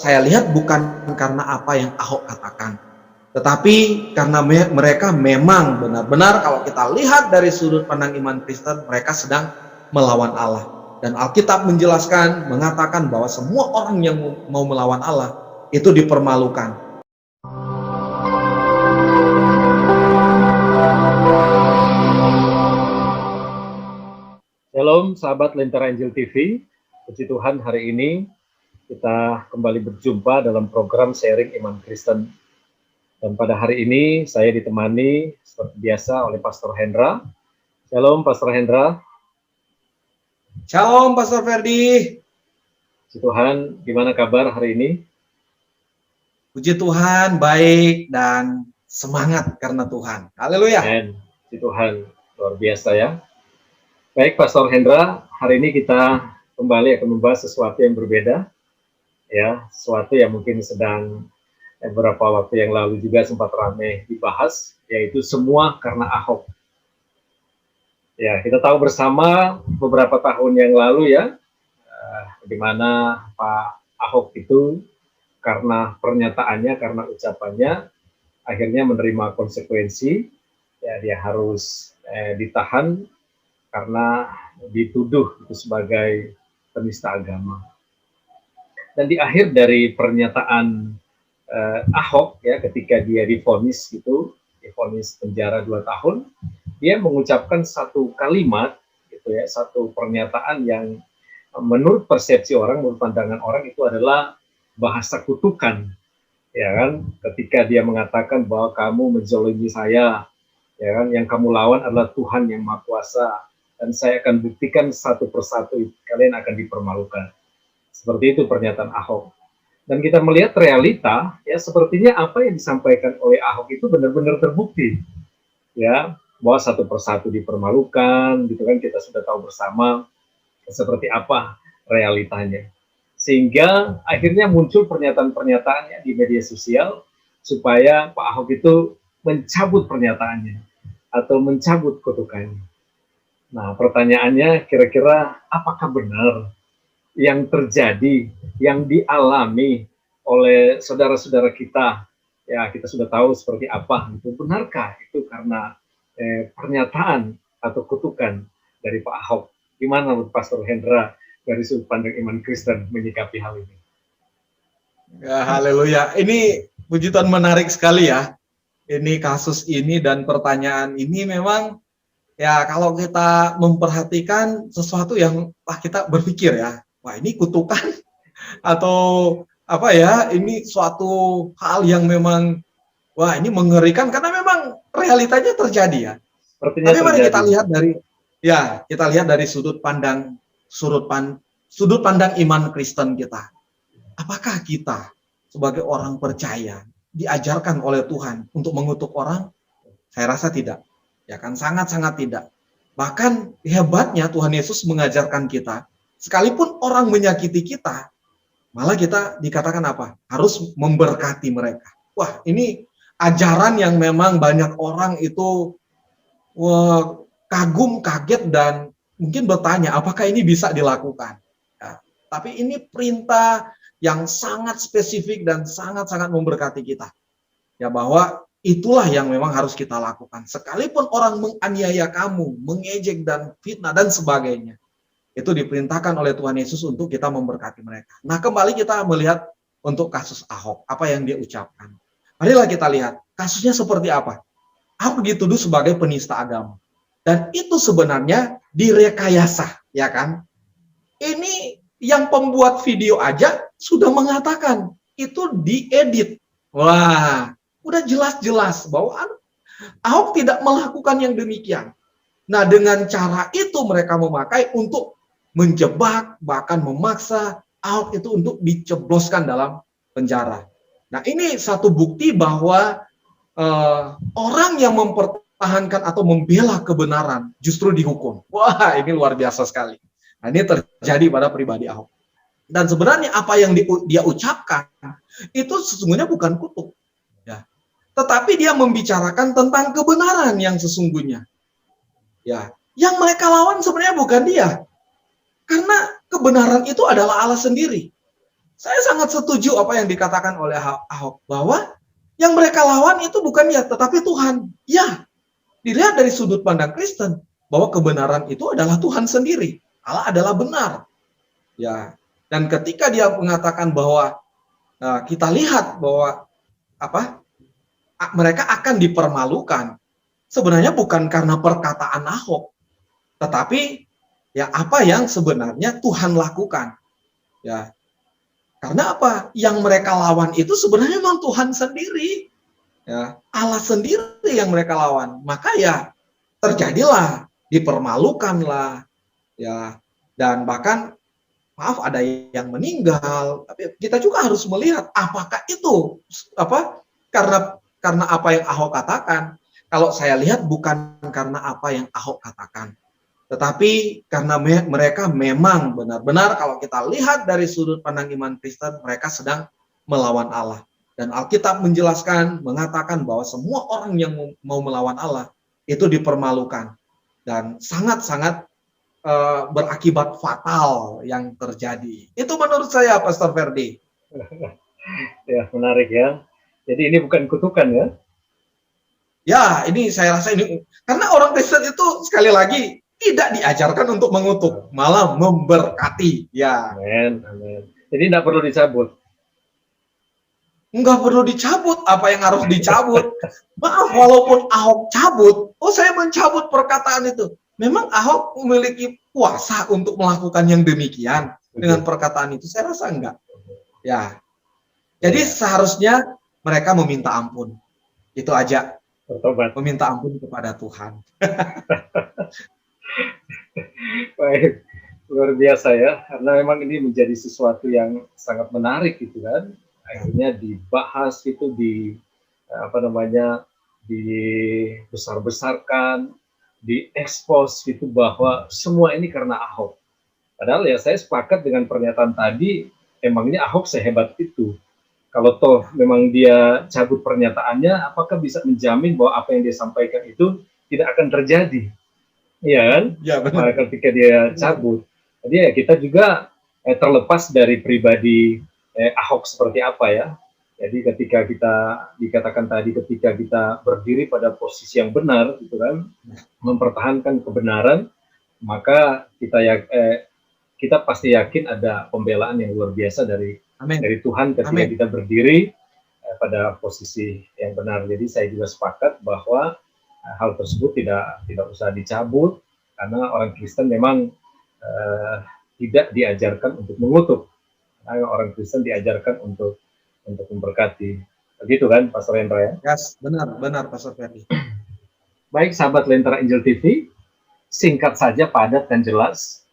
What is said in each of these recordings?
saya lihat bukan karena apa yang Ahok katakan, tetapi karena mereka memang benar-benar kalau kita lihat dari sudut pandang iman Kristen, mereka sedang melawan Allah. Dan Alkitab menjelaskan, mengatakan bahwa semua orang yang mau melawan Allah itu dipermalukan. Shalom sahabat Lentera Injil TV, puji Tuhan hari ini kita kembali berjumpa dalam program sharing iman Kristen. Dan pada hari ini saya ditemani seperti biasa oleh Pastor Hendra. Shalom Pastor Hendra. Shalom Pastor Ferdi. Puji Tuhan, gimana kabar hari ini? Puji Tuhan, baik dan semangat karena Tuhan. Haleluya. Puji Tuhan, luar biasa ya. Baik Pastor Hendra, hari ini kita kembali akan membahas sesuatu yang berbeda. Ya, sesuatu yang mungkin sedang beberapa waktu yang lalu juga sempat ramai dibahas, yaitu semua karena Ahok. Ya, kita tahu bersama beberapa tahun yang lalu ya, di mana Pak Ahok itu karena pernyataannya, karena ucapannya, akhirnya menerima konsekuensi. Ya, dia harus ditahan karena dituduh itu sebagai penista agama. Dan di akhir dari pernyataan Ahok ya, ketika dia divonis gitu, divonis penjara 2 tahun, dia mengucapkan satu kalimat gitu ya, satu pernyataan yang menurut persepsi orang, menurut pandangan orang itu adalah bahasa kutukan, ya kan? Ketika dia mengatakan bahwa kamu menzalimi saya, ya kan? Yang kamu lawan adalah Tuhan yang Maha Kuasa, dan saya akan buktikan satu persatu kalian akan dipermalukan. Seperti itu pernyataan Ahok. Dan kita melihat realita, ya sepertinya apa yang disampaikan oleh Ahok itu benar-benar terbukti, ya bahwa satu persatu dipermalukan, gitu kan, kita sudah tahu bersama seperti apa realitanya. Sehingga akhirnya muncul pernyataan-pernyataannya di media sosial supaya Pak Ahok itu mencabut pernyataannya atau mencabut kutukannya. Nah, pertanyaannya kira-kira apakah benar yang terjadi, yang dialami oleh saudara-saudara kita, ya kita sudah tahu seperti apa, itu benarkah itu karena pernyataan atau kutukan dari Pak Ahok? Gimana menurut Pastor Hendra dari sudut pandang iman Kristen menyikapi hal ini? Ya, haleluya. Ini puji Tuhan menarik sekali ya. Ini kasus ini dan pertanyaan ini memang ya kalau kita memperhatikan sesuatu yang kita berpikir ya, wah ini kutukan atau apa ya, ini suatu hal yang memang wah ini mengerikan karena memang realitanya terjadi ya. Sepertinya tapi mari terjadi. kita lihat dari sudut pandang iman Kristen kita. Apakah kita sebagai orang percaya diajarkan oleh Tuhan untuk mengutuk orang? Saya rasa tidak. Ya kan, sangat-sangat tidak. Bahkan hebatnya Tuhan Yesus mengajarkan kita, sekalipun orang menyakiti kita, malah kita dikatakan apa? Harus memberkati mereka. Wah, ini ajaran yang memang banyak orang itu kagum, kaget, dan mungkin bertanya, apakah ini bisa dilakukan? Ya, tapi ini perintah yang sangat spesifik dan sangat-sangat memberkati kita. Ya, bahwa itulah yang memang harus kita lakukan. Sekalipun orang menganiaya kamu, mengejek dan fitnah dan sebagainya, itu diperintahkan oleh Tuhan Yesus untuk kita memberkati mereka. Nah, kembali kita melihat untuk kasus Ahok, apa yang dia ucapkan. Marilah kita lihat kasusnya seperti apa. Ahok dituduh sebagai penista agama. Dan itu sebenarnya direkayasa, ya kan? Ini yang pembuat video aja sudah mengatakan itu diedit. Wah, udah jelas-jelas bahwa Ahok tidak melakukan yang demikian. Nah, dengan cara itu mereka memakai untuk menjebak, bahkan memaksa Ahok itu untuk dicebloskan dalam penjara. Nah, ini satu bukti bahwa orang yang mempertahankan atau membela kebenaran justru dihukum. Wah, ini luar biasa sekali. Nah, ini terjadi pada pribadi Ahok. Dan sebenarnya apa yang dia ucapkan itu sesungguhnya bukan kutuk. Ya. Tetapi dia membicarakan tentang kebenaran yang sesungguhnya. Ya, yang mereka lawan sebenarnya bukan dia. Karena kebenaran itu adalah Allah sendiri. Saya sangat setuju apa yang dikatakan oleh Ahok, bahwa yang mereka lawan itu bukan dia, tetapi Tuhan. Ya, dilihat dari sudut pandang Kristen, bahwa kebenaran itu adalah Tuhan sendiri. Allah adalah benar. Ya, dan ketika dia mengatakan bahwa kita lihat bahwa mereka akan dipermalukan, sebenarnya bukan karena perkataan Ahok, tetapi ya apa yang sebenarnya Tuhan lakukan. Ya, karena apa? Yang mereka lawan itu sebenarnya memang Tuhan sendiri. Ya, Allah sendiri yang mereka lawan. Maka ya terjadilah, dipermalukanlah, ya. Dan bahkan maaf ada yang meninggal. Tapi kita juga harus melihat apakah itu karena apa yang Ahok katakan. Kalau saya lihat bukan karena apa yang Ahok katakan, tetapi karena mereka memang benar-benar kalau kita lihat dari sudut pandang iman Kristen, mereka sedang melawan Allah. Dan Alkitab menjelaskan, mengatakan bahwa semua orang yang mau melawan Allah itu dipermalukan. Dan sangat-sangat berakibat fatal yang terjadi. Itu menurut saya, Pastor Ferdi. Ya, menarik ya. Jadi ini bukan kutukan ya? Ya, ini saya rasa ini, karena orang Kristen itu sekali lagi tidak diajarkan untuk mengutuk, malah memberkati. Ya. Amin, amin. Jadi tidak perlu dicabut. Enggak perlu dicabut. Apa yang harus dicabut? Maaf, walaupun Ahok cabut, saya mencabut perkataan itu. Memang Ahok memiliki kuasa untuk melakukan yang demikian dengan perkataan itu? Saya rasa enggak. Ya. Jadi seharusnya mereka meminta ampun. Itu aja. Bertobat. Meminta ampun kepada Tuhan. Baik, luar biasa ya, karena memang ini menjadi sesuatu yang sangat menarik gitu kan. Akhirnya dibahas itu dibesar-besarkan, diekspos gitu bahwa semua ini karena Ahok. Padahal ya saya sepakat dengan pernyataan tadi, emangnya Ahok sehebat itu. Kalau toh memang dia cabut pernyataannya, apakah bisa menjamin bahwa apa yang dia sampaikan itu tidak akan terjadi? Iya kan? Ya, benar. Ketika dia cabut. Jadi ya kita juga terlepas dari pribadi Ahok seperti apa ya. Jadi ketika kita dikatakan tadi, ketika kita berdiri pada posisi yang benar, gitu kan, mempertahankan kebenaran, maka kita pasti yakin ada pembelaan yang luar biasa dari Tuhan ketika kita berdiri pada posisi yang benar. Jadi saya juga sepakat bahwa hal tersebut tidak usah dicabut, karena orang Kristen memang tidak diajarkan untuk mengutuk. Karena orang Kristen diajarkan untuk memberkati. Begitu kan, Pastor Hendra ya? Yes, benar Pastor Ferdi. Baik, sahabat Lentera Angel TV, singkat saja, padat dan jelas.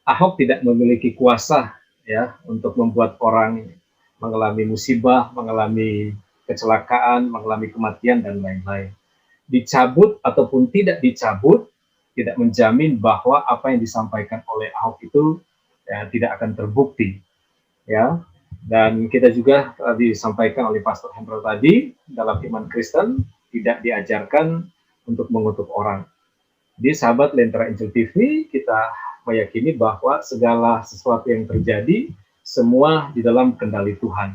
Ahok tidak memiliki kuasa ya untuk membuat orang mengalami musibah, mengalami kecelakaan, mengalami kematian dan lain-lain. Dicabut ataupun tidak dicabut tidak menjamin bahwa apa yang disampaikan oleh Ahok itu ya, tidak akan terbukti ya. Dan kita juga disampaikan oleh Pastor Hendra tadi, dalam iman Kristen tidak diajarkan untuk mengutuk orang. Di sahabat Lentera Angel TV, kita meyakini bahwa segala sesuatu yang terjadi semua di dalam kendali Tuhan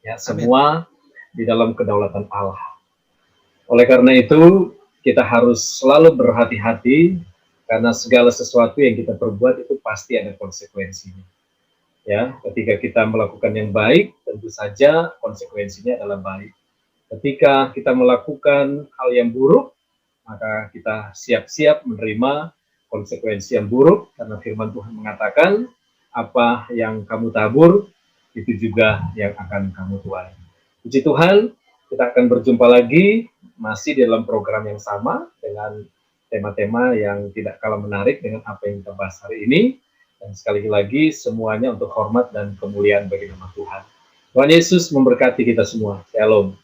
ya, semua di dalam kedaulatan Allah. Oleh karena itu, kita harus selalu berhati-hati, karena segala sesuatu yang kita perbuat itu pasti ada konsekuensinya. Ya, ketika kita melakukan yang baik, tentu saja konsekuensinya adalah baik. Ketika kita melakukan hal yang buruk, maka kita siap-siap menerima konsekuensi yang buruk, karena firman Tuhan mengatakan, apa yang kamu tabur, itu juga yang akan kamu tuai. Puji Tuhan, kita akan berjumpa lagi masih dalam program yang sama dengan tema-tema yang tidak kalah menarik dengan apa yang kita bahas hari ini. Dan sekali lagi semuanya untuk hormat dan kemuliaan bagi nama Tuhan. Tuhan Yesus memberkati kita semua. Shalom.